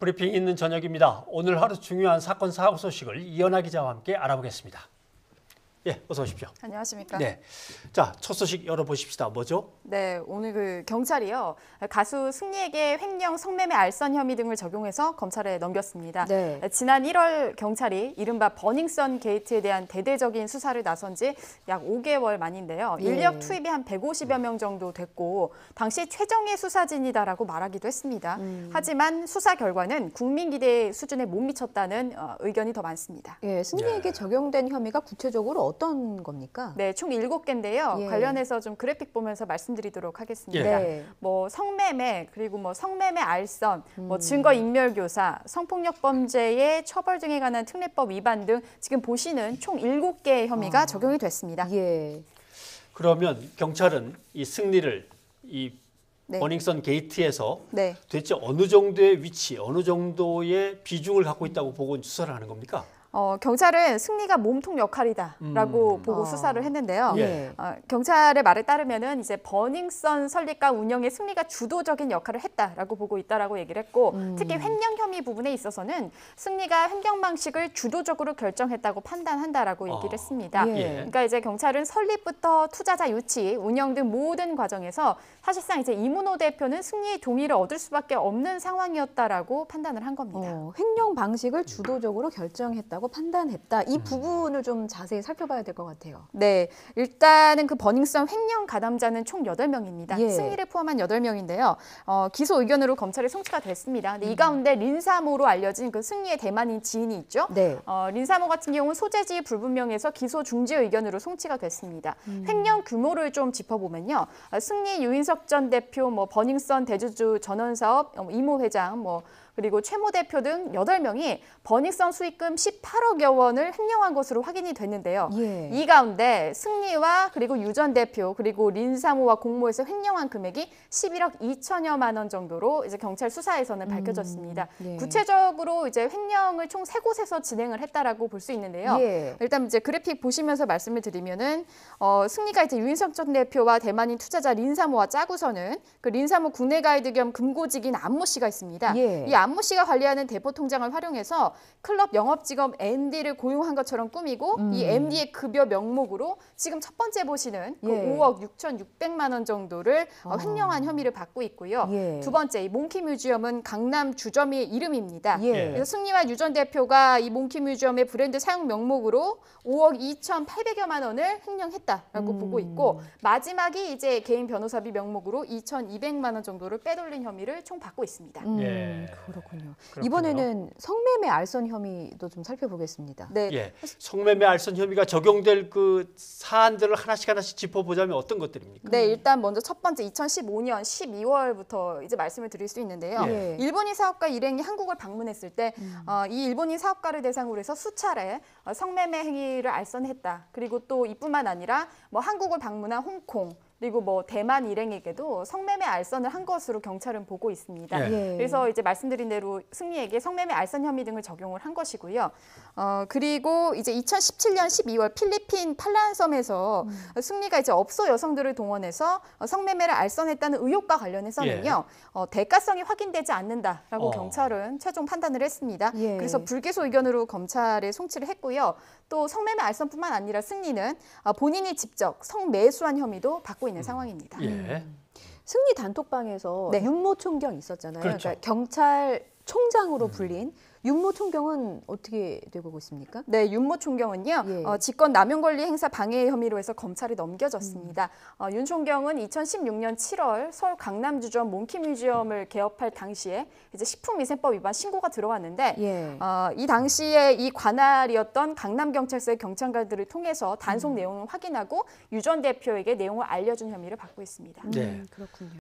브리핑 있는 저녁입니다. 오늘 하루 중요한 사건 사고 소식을 이연아 기자와 함께 알아보겠습니다. 예, 어서 오십시오. 안녕하십니까? 네, 자, 첫 소식 열어보십시다. 뭐죠? 네, 오늘 경찰이요. 가수 승리에게 횡령, 성매매, 알선 혐의 등을 적용해서 검찰에 넘겼습니다. 네. 지난 1월 경찰이 이른바 버닝썬 게이트에 대한 대대적인 수사를 나선 지 약 5개월 만인데요. 예. 인력 투입이 한 150여 명 정도 됐고 당시 최정예 수사진이다라고 말하기도 했습니다. 하지만 수사 결과는 국민 기대 수준에 못 미쳤다는 의견이 더 많습니다. 예, 승리에게 적용된 혐의가 구체적으로 어떤 겁니까? 네, 총 7개인데요. 예. 관련해서 좀 그래픽 보면서 말씀드리도록 하겠습니다. 네. 뭐 성매매, 그리고 뭐 성매매 알선, 뭐 증거 인멸 교사, 성폭력 범죄의 처벌 등에 관한 특례법 위반 등 지금 보시는 총 7개의 혐의가 적용이 됐습니다. 예. 그러면 경찰은 이 승리를 이 네. 버닝썬 게이트에서 네. 도대체 어느 정도의 위치, 어느 정도의 비중을 갖고 있다고 보고 수사를 하는 겁니까? 경찰은 승리가 몸통 역할이다라고 보고 수사를 했는데요. 예. 경찰의 말에 따르면은 이제 버닝썬 설립과 운영에 승리가 주도적인 역할을 했다라고 보고 있다라고 얘기를 했고, 특히 횡령 혐의 부분에 있어서는 승리가 횡령 방식을 주도적으로 결정했다고 판단한다라고 얘기를 했습니다. 예. 그러니까 이제 경찰은 설립부터 투자자 유치, 운영 등 모든 과정에서 사실상 이제 이문호 대표는 승리의 동의를 얻을 수밖에 없는 상황이었다라고 판단을 한 겁니다. 횡령 방식을 주도적으로 결정했다고 판단했다. 이 부분을 좀 자세히 살펴봐야 될 것 같아요. 네, 일단은 그 버닝썬 횡령 가담자는 총 8명입니다. 예. 승리를 포함한 8명인데요. 기소 의견으로 검찰에 송치가 됐습니다. 근데 이 가운데 린사모로 알려진 그 승리의 대만인 지인이 있죠. 네. 린사모 같은 경우는 소재지 불분명해서 기소 중지 의견으로 송치가 됐습니다. 횡령 규모를 좀 짚어보면요. 승리 유인석 전 대표, 뭐 버닝썬 대주주 전원사업 이모 회장, 그리고 최모 대표 등 8명이 버닝썬 수익금 18억여 원을 횡령한 것으로 확인이 됐는데요. 예. 이 가운데 승리와 그리고 유 전 대표 그리고 린사모와 공모해서 횡령한 금액이 11억 2천여만 원 정도로 이제 경찰 수사에서는 밝혀졌습니다. 예. 구체적으로 이제 횡령을 총 3곳에서 진행을 했다라고 볼 수 있는데요. 예. 일단 이제 그래픽 보시면서 말씀을 드리면은 승리가 이제 유인석 전 대표와 대만인 투자자 린사모와 짜고서는 그 린사모 국내 가이드 겸 금고직인 안모 씨가 있습니다. 예. 이 안모 씨가 관리하는 대포 통장을 활용해서 클럽 영업직업 MD를 고용한 것처럼 꾸미고 이 MD의 급여 명목으로 지금 첫 번째 보시는 그 예. 5억 6,600만 원 정도를 횡령한 혐의를 받고 있고요. 예. 두 번째, 이 몽키 뮤지엄은 강남 주점의 이름입니다. 예. 그래서 승리와 유 전 대표가 이 몽키 뮤지엄의 브랜드 사용 명목으로 5억 2,800여만 원을 횡령했다라고 보고 있고, 마지막이 이제 개인 변호사비 명목으로 2,200만 원 정도를 빼돌린 혐의를 총 받고 있습니다. 예. 그렇군요. 그렇군요. 이번에는 성매매 알선 혐의도 좀 살펴보겠습니다. 네. 예, 성매매 알선 혐의가 적용될 그 사안들을 하나씩 짚어보자면 어떤 것들입니까? 네, 일단 먼저 첫 번째 2015년 12월부터 이제 말씀을 드릴 수 있는데요. 예. 일본인 사업가 일행이 한국을 방문했을 때 이 일본인 사업가를 대상으로 해서 수차례 성매매 행위를 알선했다. 그리고 또 이뿐만 아니라 뭐 한국을 방문한 홍콩, 그리고 뭐 대만 일행에게도 성매매 알선을 한 것으로 경찰은 보고 있습니다. 예. 그래서 이제 말씀드린 대로 승리에게 성매매 알선 혐의 등을 적용을 한 것이고요. 그리고 이제 2017년 12월 필리핀 팔란섬에서 승리가 이제 업소 여성들을 동원해서 성매매를 알선했다는 의혹과 관련해서는요. 대가성이 확인되지 않는다라고 경찰은 최종 판단을 했습니다. 예. 그래서 불기소 의견으로 검찰에 송치를 했고요. 또 성매매 알선뿐만 아니라 승리는 본인이 직접 성매수한 혐의도 받고 있는 상황입니다. 예. 승리 단톡방에서 네. 윤모 총경 있었잖아요. 그렇죠. 그러니까 경찰 총장으로 불린 윤모 총경은 어떻게 되고 있습니까? 네, 윤모 총경은요. 예. 직권 남용 권리 행사 방해 혐의로 해서 검찰에 넘겨졌습니다. 윤 총경은 2016년 7월 서울 강남주점 몽키 뮤지엄을 개업할 당시에 이제 식품위생법 위반 신고가 들어왔는데 예. 이 당시에 이 관할이었던 강남경찰서의 경찰관들을 통해서 단속 내용을 확인하고 유 전 대표에게 내용을 알려준 혐의를 받고 있습니다. 네. 그렇군요.